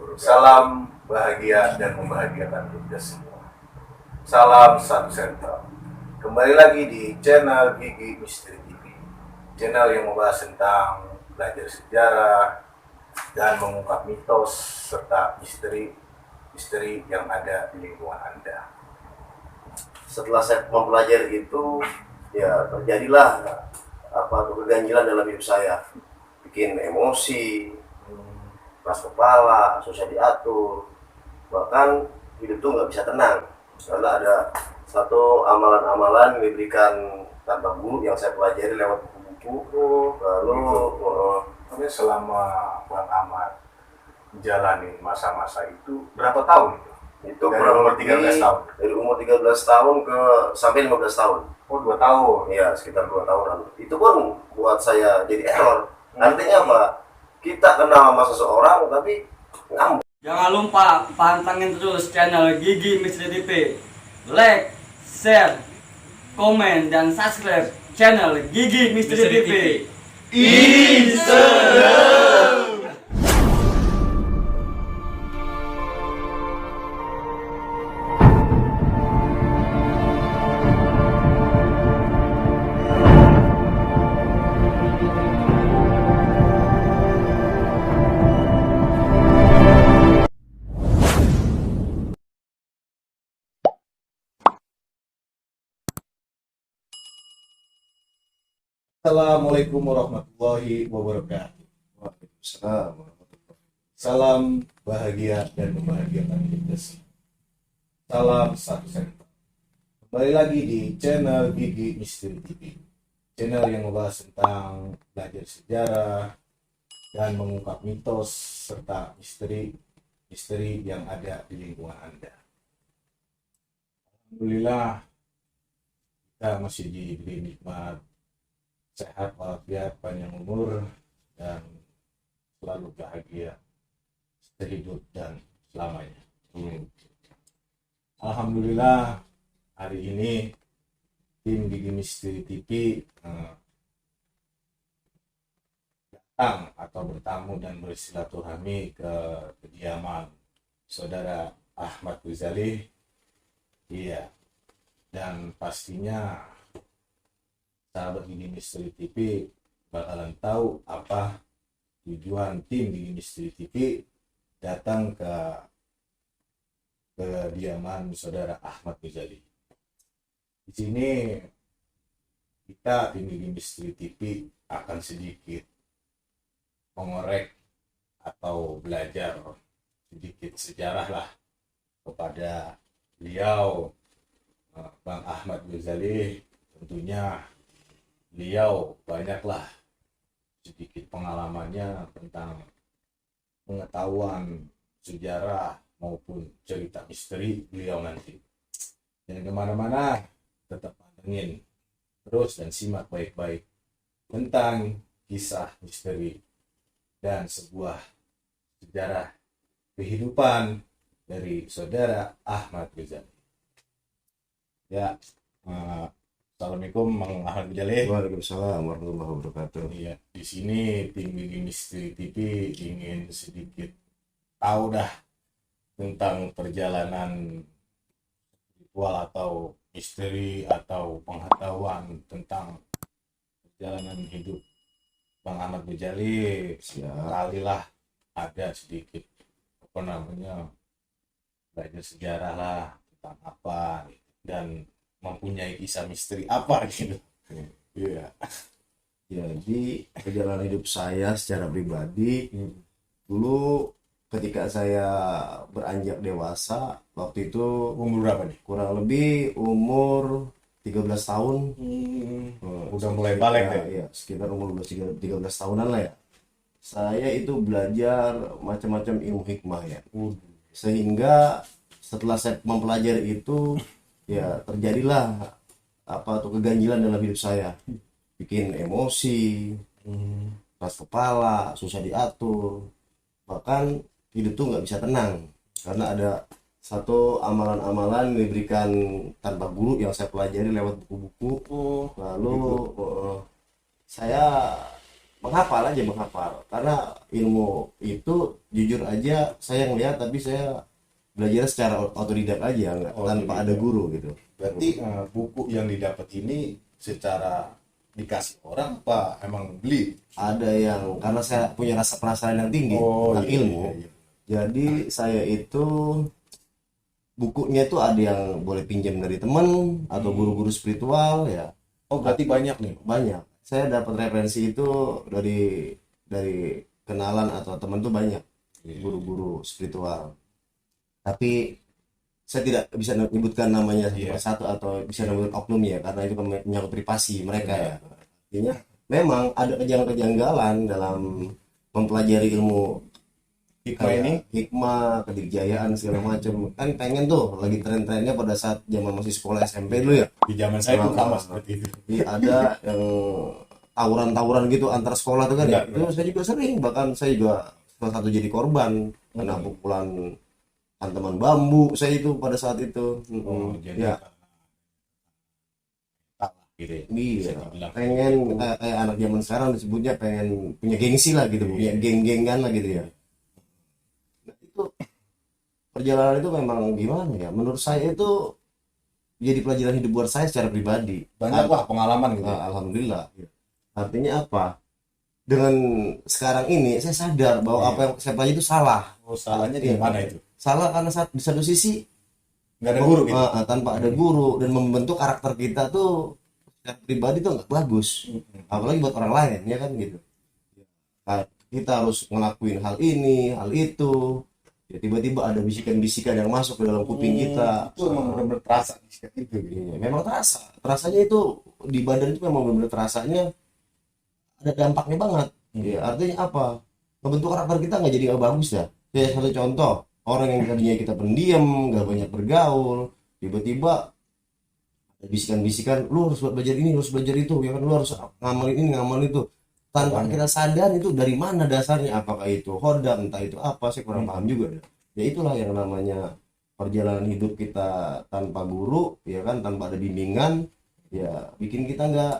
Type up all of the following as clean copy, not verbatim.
wabarakatuh. Salam bahagia dan membahagiakan kita semua. Salam satu sentral. Kembali lagi di channel Gigi Misteri TV, channel yang membahas tentang belajar sejarah dan mengungkap mitos serta misteri yang ada di lingkungan Anda. Setelah saya mempelajari itu, ya terjadilah keganjilan dalam hidup saya, bikin emosi, keras kepala, susah diatur, bahkan hidup tuh nggak bisa tenang karena ada satu amalan-amalan yang diberikan tanpa guru yang saya pelajari lewat buku-buku. Lalu Tapi selama Bang Ahmad menjalani masa-masa itu berapa tahun itu Dari kurang umur lebih 13 tahun? dari umur 13 tahun ke sampai 15 tahun. Oh, 2 tahun. Iya, sekitar 2 tahunan. Itu pun buat saya jadi error. Artinya apa? Kita kenal sama seseorang tapi ngambek. Jangan lupa pantengin terus channel Gigi Misteri TV. Like, share, komen, dan subscribe channel Gigi Misteri TV. Assalamualaikum warahmatullahi wabarakatuh. Waalaikumsalam warahmatullahi wabarakatuh. Salam bahagia dan membahagiakan kita semua. Salam satu sentral. Kembali lagi di channel Gigi Misteri TV, channel yang membahas tentang belajar sejarah dan mengungkap mitos serta misteri yang ada di lingkungan Anda. Alhamdulillah kita masih diberi nikmat sehat walafiat, panjang umur, dan selalu bahagia sehidup dan selamanya. Alhamdulillah hari ini tim Gigi Misteri TV datang atau bertamu dan bersilaturahmi ke kediaman saudara Ahmad Ghazali. Iya, dan pastinya sahabat Gigi Misteri TV bakalan tahu apa tujuan tim Gigi Misteri TV datang ke kediaman saudara Ahmad Ghazali. Di sini kita tim Gigi Misteri TV akan sedikit mengorek atau belajar sedikit sejarah lah kepada beliau, Bang Ahmad Ghazali. Tentunya beliau banyaklah sedikit pengalamannya tentang pengetahuan sejarah maupun cerita misteri beliau nanti. Jangan kemana-mana, tetap pantengin terus dan simak baik-baik tentang kisah misteri dan sebuah sejarah kehidupan dari saudara Ahmad Ghazali. Ya, Assalamualaikum Bang Ahmad Ghazali. Waalaikumsalam warahmatullahi wabarakatuh. Iya, di sini tim Gigi Misteri TV ingin sedikit tahu dah tentang perjalanan ritual atau misteri atau pengetahuan tentang perjalanan hidup Bang Ahmad Ghazali. Kalilah ada sedikit belajar sejarah lah tentang apa dan mempunyai kisah misteri apa gitu. Iya. Jadi perjalanan hidup saya secara pribadi dulu ketika saya beranjak dewasa, waktu itu Umur berapa nih? kurang lebih umur 13 tahun. Udah mulai balik deh. Ya, sekitar umur 13 tahunan lah ya. Saya itu belajar macam-macam ilmu hikmah ya. Sehingga setelah saya mempelajari itu, ya terjadilah keganjilan dalam hidup saya, bikin emosi, keras kepala, susah diatur, bahkan hidup tuh nggak bisa tenang karena ada satu amalan-amalan yang diberikan tanpa guru yang saya pelajari lewat buku-buku. Lalu saya menghafal aja, menghafal. Karena ilmu itu jujur aja saya ngeliat, tapi saya belajar secara otodidak aja, nggak tanpa ada guru gitu. Berarti buku yang didapat ini secara dikasih orang apa emang beli? Ada yang karena saya punya rasa penasaran yang tinggi tentang ilmu, jadi saya itu bukunya itu ada yang boleh pinjam dari teman atau guru-guru spiritual ya. Oh berarti banyak nih. Banyak. Saya dapat referensi itu dari kenalan atau teman tuh banyak guru-guru spiritual. Tapi saya tidak bisa menyebutkan namanya satu atau bisa menyebutkan oknumnya karena itu menyangkut privasi mereka ya. Artinya memang ada kejanggalan dalam mempelajari ilmu hikmah, kedikjayaan segala macam. Kan pengen tuh lagi tren-trennya pada saat zaman masih sekolah SMP dulu ya. Di zaman saya pun sama seperti itu. Ada yang tawuran-tawuran gitu antar sekolah tuh kan ya. Itu saya juga sering, bahkan saya juga salah satu jadi korban kena pukulan hantaman bambu saya itu pada saat itu. Jadi ya. Gitu ya. Iya, pengen kayak anak zaman sekarang disebutnya pengen punya gengsi lah gitu, punya geng-gengan lah gitu ya. Nah, itu perjalanan itu memang gimana ya? Menurut saya itu jadi pelajaran hidup buat saya secara pribadi. Banyak lah pengalaman gitu. Alhamdulillah. Artinya apa? Dengan sekarang ini saya sadar bahwa apa yang saya pelajari itu salah. Oh, salahnya di mana itu? Salah karena di satu sisi Nggak ada guru gitu. Tanpa ada guru dan membentuk karakter kita tuh secara pribadi tuh nggak bagus. Apalagi buat orang lain ya kan gitu. Nah, kita harus ngelakuin hal ini, hal itu. Ya, tiba-tiba ada bisikan-bisikan yang masuk ke dalam kuping kita. Itu memang benar-benar terasa bisikan itu. Iya, memang terasa. Terasanya itu di badan itu memang benar-benar terasanya ada dampaknya banget. Ya, artinya apa? Membentuk karakter kita nggak jadi nggak bagus ya. Kayak satu contoh, orang yang tadinya kita pendiam, nggak banyak bergaul, tiba-tiba ada bisikan-bisikan, lu harus belajar ini, lu harus belajar itu, ya kan, lu harus ngamalin ini, ngamalin itu. Tanpa kita sadar itu dari mana dasarnya, apakah itu hodam, entah itu apa, saya kurang paham juga. Ya itulah yang namanya perjalanan hidup kita tanpa guru, ya kan, tanpa ada bimbingan, ya bikin kita nggak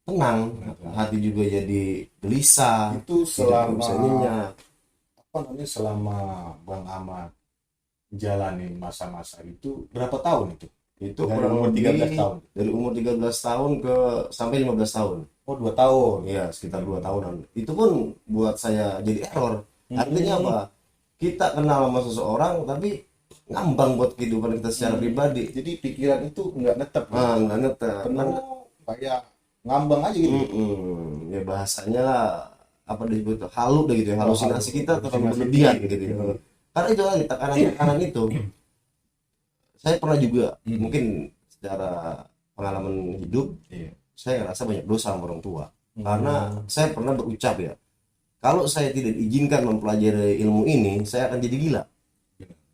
tenang, hati juga jadi gelisah. Itu selama selama Bang Ahmad jalanin masa-masa itu berapa tahun itu? Itu Dari kurang umur 13 lebih tahun. dari umur 13 tahun ke sampai 15 tahun. Oh 2 tahun. Ya sekitar 2 tahunan. Itu pun buat saya jadi error. Artinya apa? Kita kenal sama seseorang tapi ngambang buat kehidupan kita secara pribadi. Jadi pikiran itu nggak netep. Nggak netep. Penuh kayak ngambang aja gitu. Ya bahasanya lah apa disebut halu deh gitu ya. Halusinasi kita terlalu berlebihan gitu ya. Karena itu lagi tekanan itu. Saya pernah juga mungkin secara pengalaman hidup, saya ngerasa banyak dosa sama orang tua. Karena saya pernah berucap ya, kalau saya tidak diizinkan mempelajari ilmu ini, saya akan jadi gila.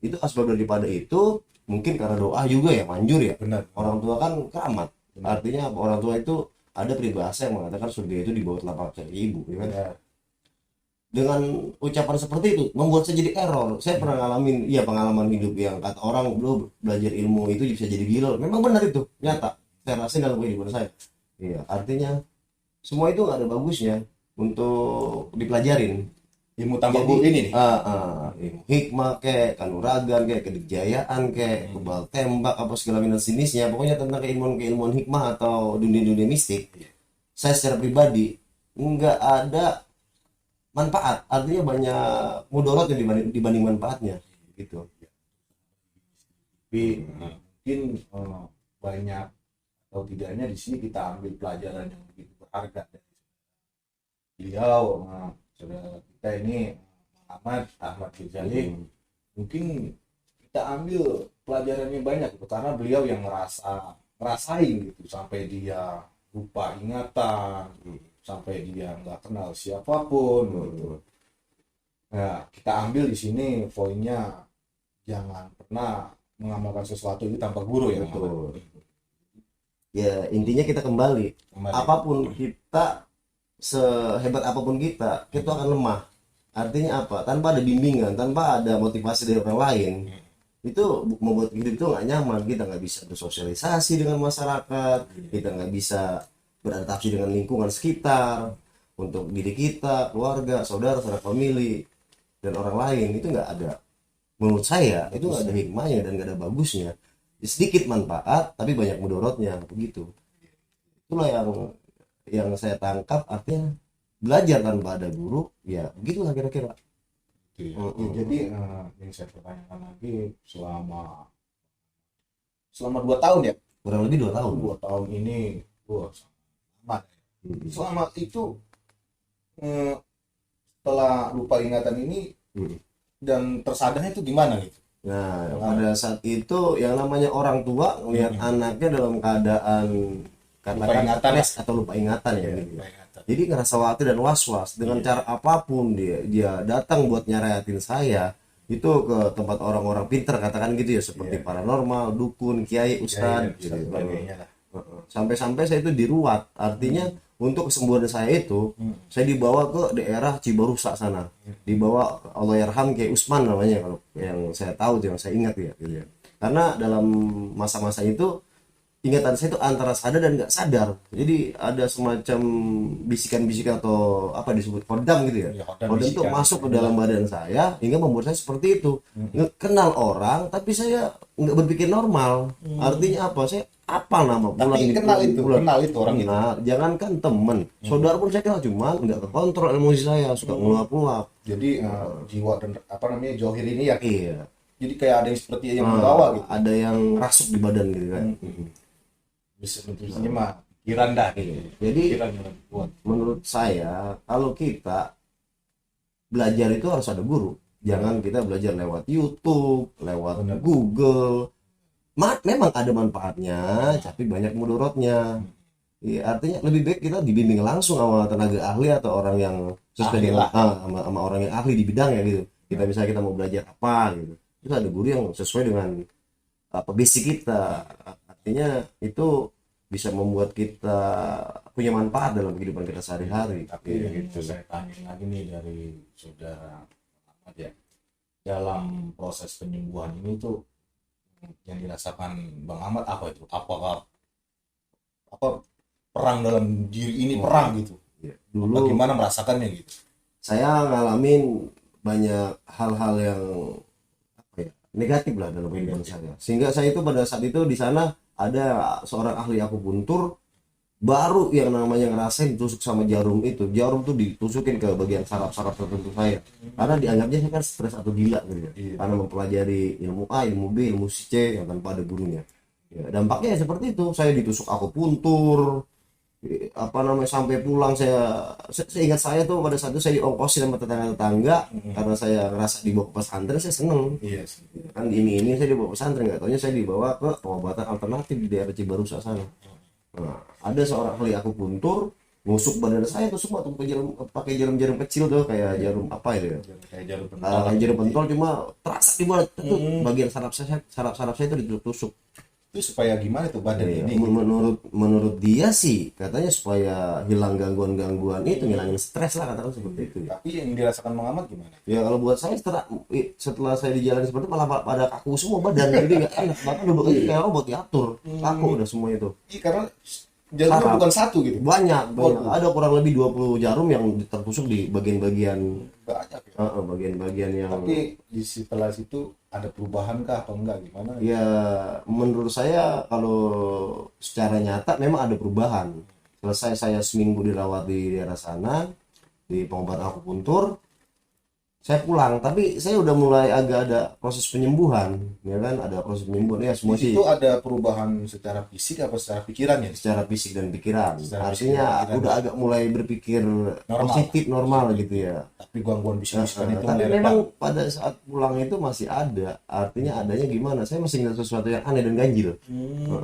Itu asbab daripada itu, mungkin karena doa juga ya, manjur ya. Benar. Orang tua kan keramat. Artinya orang tua itu ada peribahasa yang mengatakan surga itu di bawah telapak kaki ibu, ya kan? Dengan ucapan seperti itu membuat saya jadi error. Saya pernah ngalamin pengalaman hidup yang kata orang dulu belajar ilmu itu bisa jadi gila. Memang benar itu, nyata. Saya rasain dalam kehidupan saya. Iya, artinya semua itu nggak ada bagusnya untuk dipelajarin. Ilmu tanpa guru ini nih. Ilmu hikmah kayak kanuragan kayak kedikjayaan kayak kebal tembak apa segala macam jenisnya, pokoknya tentang keilmuan hikmah atau dunia-dunia mistik. Saya secara pribadi nggak ada manfaat, artinya banyak mudarat yang dibanding manfaatnya gitu. Tapi mungkin banyak atau tidaknya di sini kita ambil pelajaran yang begitu berharga dari beliau, saudara kita ini Ahmad Ghazali. Mungkin kita ambil pelajarannya banyak gitu, karena beliau yang ngerasain gitu sampai dia lupa ingatan gitu. Sampai dia nggak kenal siapapun gitu. Nah, kita ambil di sini poinnya, jangan pernah mengamalkan sesuatu itu tanpa guru ya. Betul. Ya intinya kita kembali. Apapun kita, sehebat apapun kita akan lemah. Artinya apa? Tanpa ada bimbingan, tanpa ada motivasi dari orang lain, itu membuat hidup itu nggak nyaman. Kita nggak bisa bersosialisasi dengan masyarakat, kita nggak bisa beradaptasi dengan lingkungan sekitar. untuk diri kita, keluarga, saudara, saudara family dan orang lain itu nggak ada, menurut saya itu nggak ada hikmahnya dan nggak ada bagusnya. Sedikit manfaat tapi banyak mudaratnya begitu. Itulah yang saya tangkap, artinya belajar tanpa ada guru ya begitulah kira-kira. Gitu ya. Jadi yang saya pertanyakan lagi, selama 2 tahun ya, Kurang lebih 2 tahun. 2 tahun ini, wah, lama ya. Selama itu setelah lupa ingatan ini dan tersadarnya itu gimana gitu? Nah, pada saat itu yang namanya orang tua melihat anaknya dalam keadaan katakan ingatan stres atau lupa ingatan ya, gitu. Lupa ingatan. Jadi ngerasa khawatir dan was-was dengan cara apapun dia datang buat nyarayatin saya itu ke tempat orang-orang pinter katakan gitu ya, seperti paranormal, dukun, kiai, ustadz gitu. Sebagainya lah. Sampai-sampai saya itu diruat, artinya untuk kesembuhan saya itu saya dibawa ke daerah Cibarusa sana, dibawa Allahyarham Kiai Usman namanya kalau yang saya tahu, yang saya ingat ya gitu ya. Karena dalam masa-masa itu ingatan saya itu antara sadar dan nggak sadar, jadi ada semacam bisikan-bisikan atau apa disebut kodam gitu ya, Ya, kodam kodam itu bisikan. masuk ke dalam badan saya hingga membuat saya seperti itu. Kenal orang tapi saya nggak berpikir normal. Artinya apa, saya apa nama Tapi kenal itu orang itu. Nah, jangankan temen, saudara pun saya kenal, cuman nggak kekontrol emosi saya, suka ngeluap-ngeluap. Jadi jiwa dan apa namanya johir ini ya, Iya, jadi kayak ada yang seperti yang membawa gitu. ada yang rasuk di badan gitu kan. Bisa nulisnya mah pikiran dah gitu. Jadi Pikiran yang lebih kuat. menurut saya kalau kita belajar itu harus ada guru. Jangan kita belajar lewat YouTube, lewat Google. Memang ada manfaatnya, tapi banyak mudaratnya. Ya, artinya lebih baik kita dibimbing langsung sama tenaga ahli atau orang yang sesuai Ahli dengan lah. sama orang yang ahli di bidangnya gitu. Kita misalnya kita mau belajar apa gitu, itu ada guru yang sesuai dengan apa basic kita. Artinya itu bisa membuat kita punya manfaat dalam kehidupan kita sehari-hari. Tapi gitu saya tanya lagi nih dari saudara Ahmad ya, dalam proses penyembuhan ini tuh yang dirasakan Bang Ahmad apa itu? Apakah perang dalam diri ini perang gitu? Ya, dulu Bagaimana merasakannya gitu? saya ngalamin banyak hal-hal yang apa ya, negatif lah dalam kehidupan saya, sehingga saya itu pada saat itu di sana ada seorang ahli akupuntur baru yang namanya ngerasain ditusuk sama jarum itu. Jarum tuh ditusukin ke bagian saraf-saraf tertentu saya, karena dianggapnya saya kan stres atau gila gitu ya. Karena mempelajari ilmu A, ilmu B, ilmu C yang tanpa ada gurunya ya, dampaknya ya seperti itu. Saya ditusuk akupuntur apa namanya, sampai pulang saya ingat saya tuh pada saat itu saya diongkosin sama tetangga-tetangga karena saya ngerasa dibawa ke pesantren. Saya seneng Iya. kan, ini saya dibawa ke pesantren, nggak taunya saya dibawa ke pengobatan alternatif di daerah Cibarusa sana. Nah, ada seorang ahli akupuntur nusuk badan saya tuh semua tuh pakai jarum-jarum kecil tuh kayak jarum apa itu ya, Kayak jarum pentol. kayak jarum pentol, cuma terasa di mana tuh bagian saraf saya itu ditusuk. Itu supaya gimana tuh badan Ya, ini? menurut dia sih katanya supaya hilang gangguan-gangguan itu, ngilangin stres lah katakan seperti itu ya. Tapi yang dirasakan Bang Ahmad gimana? Ya kalau buat saya setelah saya dijalani seperti itu malah pada kaku semua badan, jadi nggak enak, bahkan duduk aja kayak robot diatur, kaku udah semua itu. Iya, karena jarumnya Saraf. bukan satu gitu. Banyak, ada kurang lebih 20 jarum yang tertusuk di bagian-bagian Banyak ya. bagian-bagian yang Tapi setelah situ ada perubahan kah atau enggak gimana? ya menurut saya kalau secara nyata memang ada perubahan. Selesai saya seminggu dirawat di daerah sana di pengobatan akupuntur, saya pulang, tapi saya udah mulai agak ada proses penyembuhan, ya kan, ada proses penyembuhan ya semua sih Itu ada perubahan secara fisik apa secara pikiran ya? secara fisik dan pikiran. Secara fisik Artinya dan pikiran. udah agak mulai berpikir Normal. positif, normal gitu ya. Tapi gangguan bisik-bisikan itu Tapi mulai memang redak. pada saat pulang itu masih ada. Artinya adanya gimana? Saya masih ingat sesuatu yang aneh dan ganjil.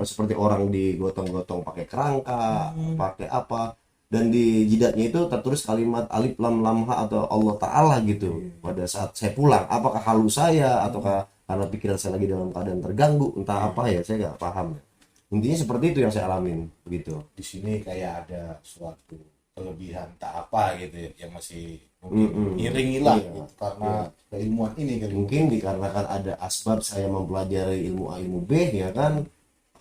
Seperti orang digotong-gotong pakai kerangka, pakai apa. Dan di jidatnya itu tertulis kalimat alif lam lam ha atau Allah Ta'ala gitu. Pada saat saya pulang, apakah halu saya ataukah karena pikiran saya lagi dalam keadaan terganggu, entah apa ya, saya nggak paham. Intinya seperti itu yang saya alamin begitu. Di sini kayak ada suatu kelebihan tak apa gitu ya, yang masih mungkin iringi lah Iya. gitu, karena keilmuan ini kali. Mungkin dikarenakan ada asbab saya mempelajari ilmu A ilmu B ya kan,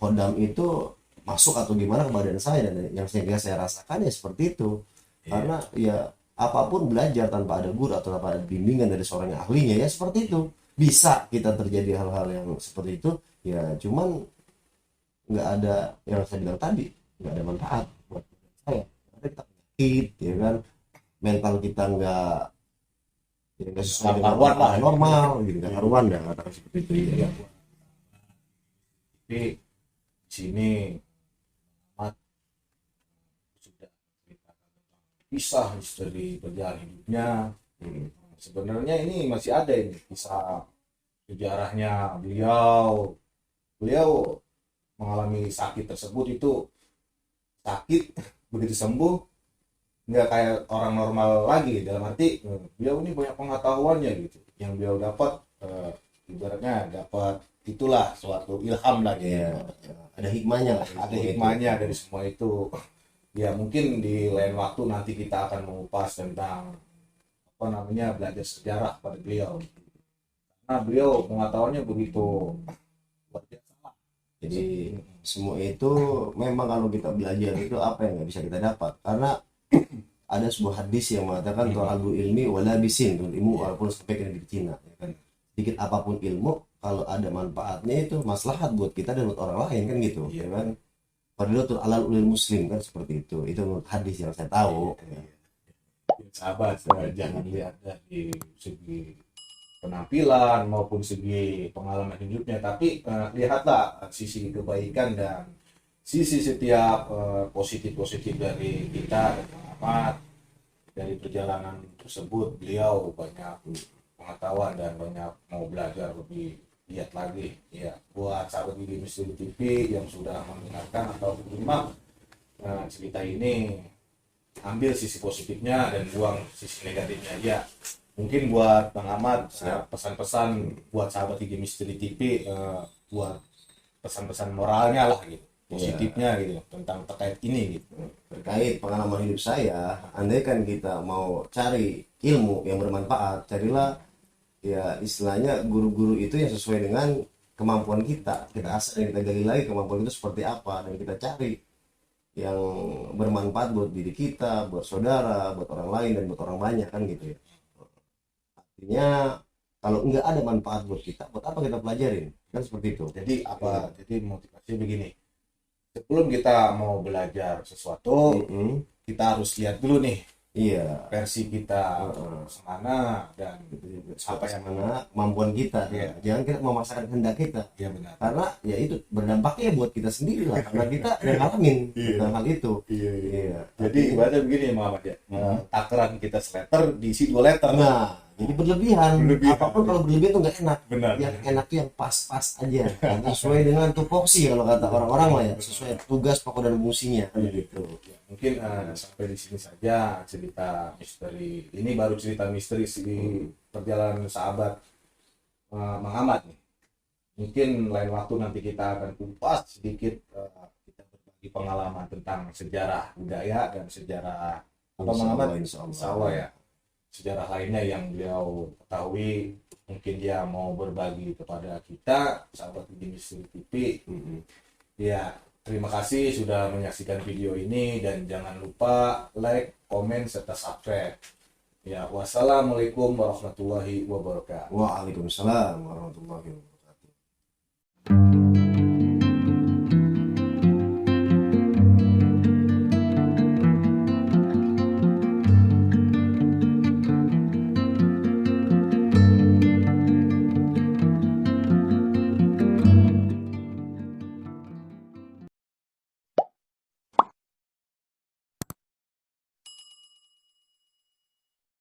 kodam itu masuk atau gimana ke badan saya, dan yang sehingga saya rasakan ya seperti itu. Karena ya apapun belajar tanpa ada guru atau tanpa ada bimbingan dari seorang yang ahlinya ya seperti itu. Bisa kita terjadi hal-hal yang seperti itu ya, cuman nggak ada yang saya bilang tadi, nggak ada manfaat buat saya. Karena kita penyakit ya kan, mental kita nggak ya, nggak sesuai dengan Karuan lah. normal gitu, nggak karuan dah katakan seperti itu ya. Tapi di sini Ahmad sudah ceritakan tentang kisah misteri perjalanan hidupnya. Sebenarnya ini masih ada ini kisah sejarahnya beliau. Beliau mengalami sakit tersebut, itu sakit begitu sembuh nggak kayak orang normal lagi, dalam arti beliau ini banyak pengetahuannya gitu yang beliau dapat, ibaratnya dapat itulah suatu ilham lagi Ya, ada hikmahnya lah. ada hikmahnya dari semua itu. Ya mungkin di lain waktu nanti kita akan mengupas tentang apa namanya belajar sejarah pada beliau, karena beliau pengetahuannya begitu luar biasa. Jadi semua itu memang kalau kita belajar itu apa yang nggak bisa kita dapat, karena ada sebuah hadis yang mengatakan tu'alu ilmi wala bisin, ilmu walaupun sampai kena di Cina ya kan. Sedikit apapun ilmu kalau ada manfaatnya itu maslahat buat kita dan buat orang lain kan gitu ya kan. Fadilatul alal ulil muslim kan seperti itu menurut hadis yang saya tahu. Sahabat, jangan lihat dari segi penampilan maupun segi pengalaman hidupnya, tapi lihatlah sisi kebaikan dan sisi setiap positif-positif dari kita dan Ahmad. Dari perjalanan tersebut beliau banyak pengetahuan dan banyak mau belajar lebih giat lagi. Ya, buat sahabat Gigi Misteri TV yang sudah mendengarkan atau menyimak cerita ini, ambil sisi positifnya dan buang sisi negatifnya aja. Mungkin buat Bang Ahmad pesan-pesan buat sahabat Gigi Misteri TV, buat pesan-pesan moralnya lah gitu, positifnya gitu tentang terkait ini gitu. Terkait pengalaman hidup saya, andai kan kita mau cari ilmu yang bermanfaat, carilah ya istilahnya guru-guru itu yang sesuai dengan kemampuan kita asah dan kita gali lagi kemampuan itu seperti apa, dan kita cari yang bermanfaat buat diri kita, buat saudara, buat orang lain dan buat orang banyak kan gitu ya. Artinya kalau nggak ada manfaat buat kita, buat apa kita pelajarin kan seperti itu. Jadi apa? Jadi motivasi begini, sebelum kita mau belajar sesuatu, kita harus lihat dulu nih Iya, versi kita semana dan apa yang mana kemampuan kita. Iya. Jangan kita memaksakan kehendak kita. ya benar. Karena ya itu berdampaknya buat kita sendiri lah, karena kita yang ngalamin tentang hal itu. Iya. Jadi ibaratnya begini ya Muhammad ya, takaran kita seletter diisi 2 letter. Nah, jadi berlebihan. Apapun kalau berlebihan itu nggak enak. Benar. Yang enak tuh yang pas-pas aja, yang sesuai dengan tupoksi kalau kata orang-orang lah ya, sesuai tugas pokok dan fungsinya kan gitu. Ya, mungkin sampai di sini saja cerita misteri ini, baru cerita misteri di perjalanan sahabat Mang Ahmad nih. Mungkin lain waktu nanti kita akan kupas sedikit, kita berbagi pengalaman tentang sejarah budaya dan sejarah apa Mang Ahmad? Insya Allah. Sawah ya, sejarah lainnya yang beliau ketahui, mungkin dia mau berbagi kepada kita sahabat Gigi Misteri TV. Ya, terima kasih sudah menyaksikan video ini dan jangan lupa like, komen, serta subscribe. Ya, wassalamualaikum warahmatullahi wabarakatuh. Waalaikumsalam warahmatullahi wabarakatuh.